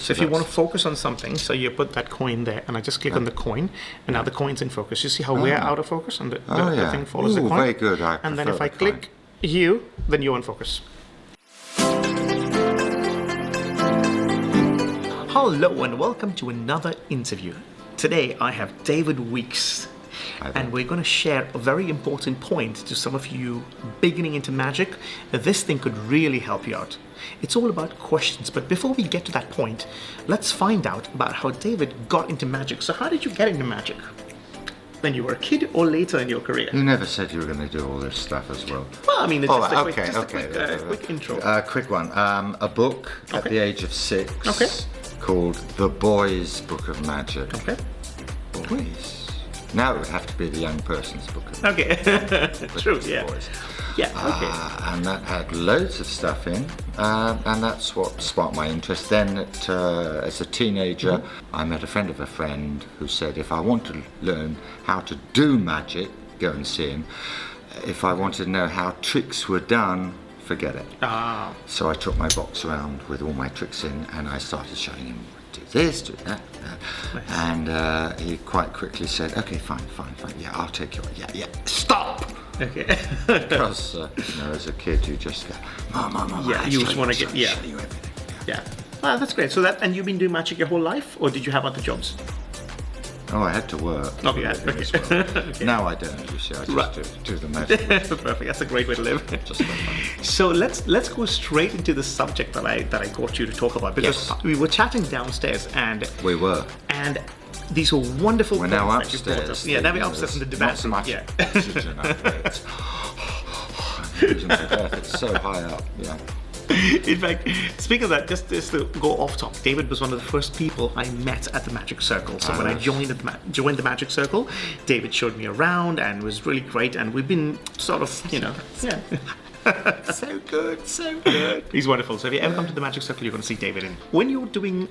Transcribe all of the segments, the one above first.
So if you want to focus on something, so you put that coin there, and I just click on the coin, and now the coin's in focus. You see how we're out of focus, and the thing follows the coin? Very good. And then if I click you, then you're in focus. Hello and welcome to another interview. Today I have David Weeks. And we're going to share a very important point to some of you beginning into magic. This thing could really help you out. It's all about questions, but before we get to that point, let's find out about how David got into magic. So how did you get into magic? When you were a kid or later in your career? You never said you were going to do all this stuff as well. Well, I mean, it's just a quick intro. Quick one. A book at the age of 6 called The Boys' Book of Magic. Okay. Boys. Now it would have to be the young person's book. Okay, true, yeah. Boys. Yeah, okay. And that had loads of stuff in, and that's what sparked my interest. Then, as a teenager, I met a friend of a friend who said if I want to learn how to do magic, go and see him. If I wanted to know how tricks were done, forget it. So I took my box around with all my tricks in, and I started showing him. Do this, do that, Nice. And he quite quickly said, "Okay, fine, yeah, I'll take your, yeah, stop." Okay. Because as a kid, you just go, "Mom, yeah, you just want to get, show you everything." Yeah. That's great. So and you've been doing magic your whole life, or did you have other jobs? Oh, I had to work. Oh, yeah. Okay. As well. Okay. Now I don't. You see, I just do the magic. Perfect. That's a great way to live. Just for fun. So let's go straight into the subject that I got you to talk about, because we were chatting downstairs and We were. And these were wonderful. We're now upstairs. Yeah, now we're upstairs in the divan. Not so much oxygen up there. It's losing my breath. It's so high up. Yeah. In fact, speaking of that, just to go off top, David was one of the first people I met at the Magic Circle. So when I joined the Magic Circle, David showed me around and was really great. And we've been sort of, So good. He's wonderful. So if you ever come to the Magic Circle, you're going to see David. And when you're doing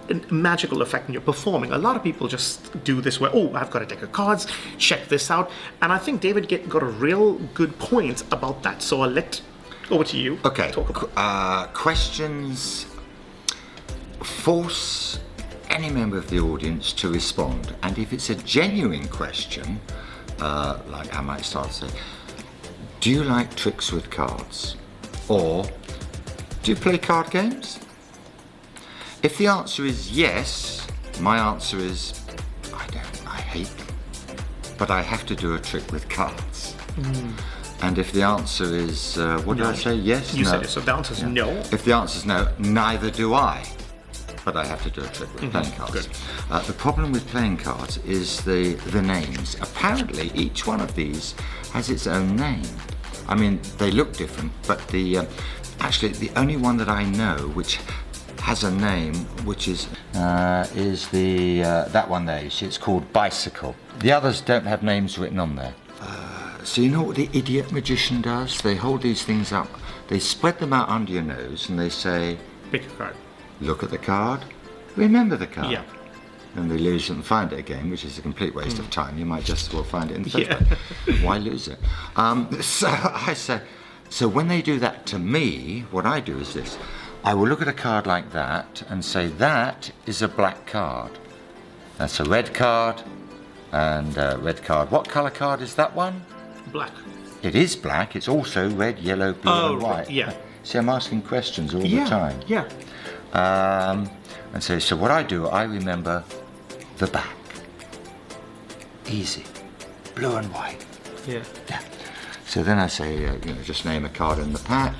a magical effect and you're performing, a lot of people just do this where, I've got a deck of cards, check this out. And I think David got a real good point about that. So I'll let over to you. Okay. Talk about Questions force any member of the audience to respond, and if it's a genuine question, like I might start to say, "Do you like tricks with cards?" or "Do you play card games?" If the answer is yes, my answer is I don't. I hate them, but I have to do a trick with cards. And if the answer is, what did I say? Yes, you no. said it, so the answer is no. If the answer is no, neither do I. But I have to do a trick with playing cards. Good. The problem with playing cards is the names. Apparently, each one of these has its own name. I mean, they look different, but actually the only one that I know which has a name, which is that one there. You see, it's called Bicycle. The others don't have names written on there. So you know what the idiot magician does? They hold these things up, they spread them out under your nose, and they say, Pick a card. "Look at the card, remember the card." Yeah. And they lose it and find it again, which is a complete waste of time. You might just as well find it in the first place. Why lose it? So I say, so when they do that to me, what I do is this. I will look at a card like that and say, that is a black card. That's a red card, and red card. What colour card is that one? Black. It is black. It's also red, yellow, blue, and white. Right, yeah. See, I'm asking questions all the time. Yeah. And so what I do, I remember the back. Easy. Blue and white. Yeah. So then I say, just name a card in the pack.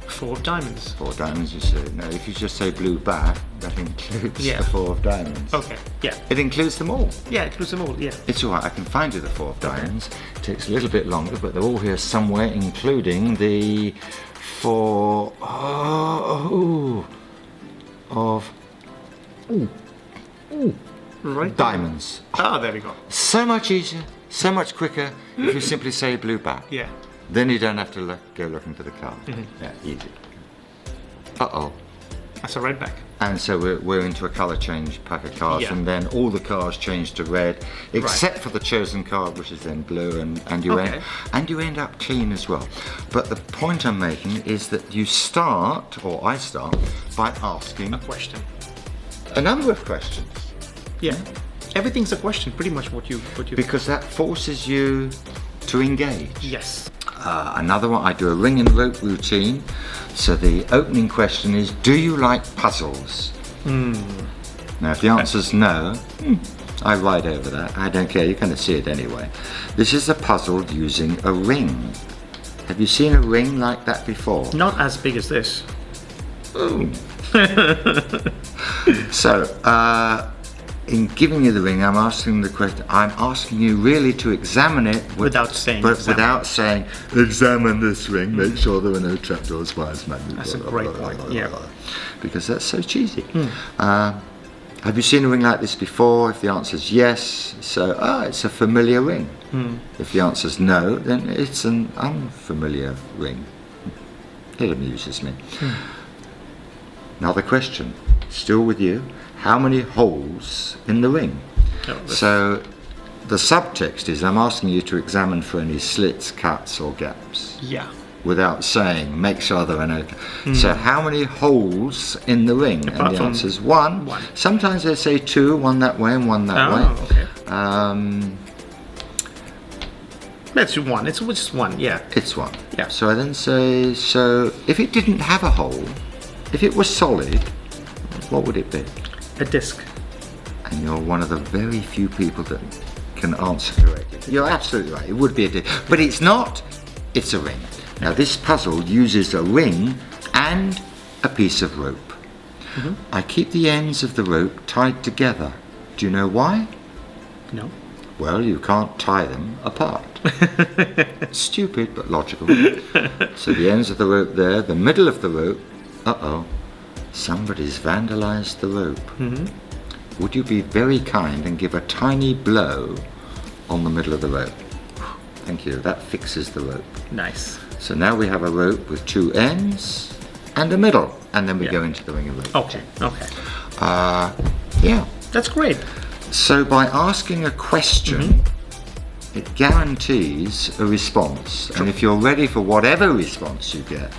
4 of diamonds. 4 diamonds, you say. No, if you just say blue back, that includes the 4 of diamonds. Okay, yeah. It includes them all. Yeah, it includes them all, yeah. It's all right, I can find you the 4 of diamonds. It takes a little bit longer, but they're all here somewhere, including the 4 of Right. diamonds. There we go. So much easier, so much quicker if you simply say blue back. Yeah. Then you don't have to go looking for the card. Yeah, easy. Uh-oh. That's a red back. And so we're into a colour change pack of cards, and then all the cards change to red, except for the chosen card, which is then blue, and you end up clean as well. But the point I'm making is that you start, or I start, by asking a question. a number of questions. Yeah. Everything's a question, pretty much what you. Because that forces you to engage. Yes. Another one, I do a ring and rope routine. So the opening question is, do you like puzzles? Now if the answer's no, I ride over that. I don't care, you're going to see it anyway. This is a puzzle using a ring. Have you seen a ring like that before? Not as big as this. Ooh. So, in giving you the ring, I'm asking the question. I'm asking you really to examine it Without saying but examine. without saying examine this ring. Make sure there are no trapdoors, wires, magnets. That's a great point. Yeah. Because that's so cheesy. Have you seen a ring like this before? If the answer is yes, so it's a familiar ring. If the answer is no, then it's an unfamiliar ring. It amuses me. Another question, still with you. How many holes in the ring? So the subtext is I'm asking you to examine for any slits, cuts or gaps. Yeah. Without saying, make sure there are no. So how many holes in the ring? Apart and the from answer is one. Sometimes they say two, one that way and one that way. Okay. That's one. It's just one. Yeah. It's one. Yeah. So I then say, so if it didn't have a hole, if it was solid, what would it be? A disc. And you're one of the very few people that can answer correctly. You're absolutely right. It would be a disc, but it's not. It's a ring. Now this puzzle uses a ring and a piece of rope. I keep the ends of the rope tied together. Do you know why? No. Well, you can't tie them apart. Stupid, but logical. So the ends of the rope there, the middle of the rope, somebody's vandalized the rope. Would you be very kind and give a tiny blow on the middle of the rope? Thank you, that fixes the rope. Nice. So now we have a rope with two ends and a middle, and then we go into the ring of rope. Okay. Okay. Yeah. That's great. So by asking a question, it guarantees a response. And if you're ready for whatever response you get,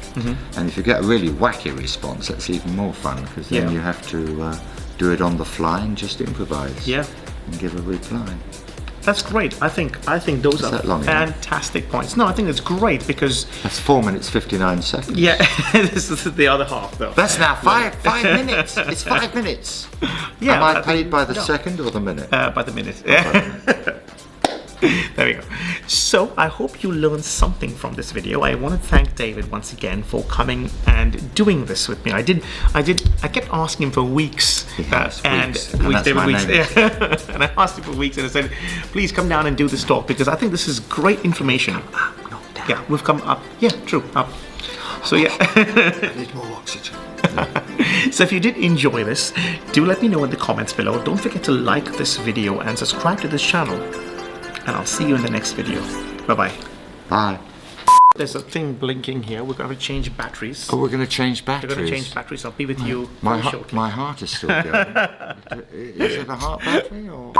and if you get a really wacky response, that's even more fun, because then you have to do it on the fly and just improvise. Yeah. And give a reply. That's great. I think those are fantastic points. No, I think it's great because that's 4 minutes 59 seconds. Yeah, this is the other half though. That's now five minutes. It's 5 minutes. Yeah. Am I paid by the second or the minute? By the minute. There we go. So I hope you learned something from this video. I want to thank David once again for coming and doing this with me. I kept asking him for weeks. And I asked him for weeks and I said, please come down and do this talk because I think this is great information. Up, not down. Yeah, we've come up. Yeah, true, up. So yeah. I need more oxygen. So if you did enjoy this, do let me know in the comments below. Don't forget to like this video and subscribe to this channel. And I'll see you in the next video. Bye-bye. Bye. There's a thing blinking here. We're going to change batteries. Oh, we're going to change batteries. We're going to change batteries. I'll be with you shortly. My heart is still going. Is it a heart battery or?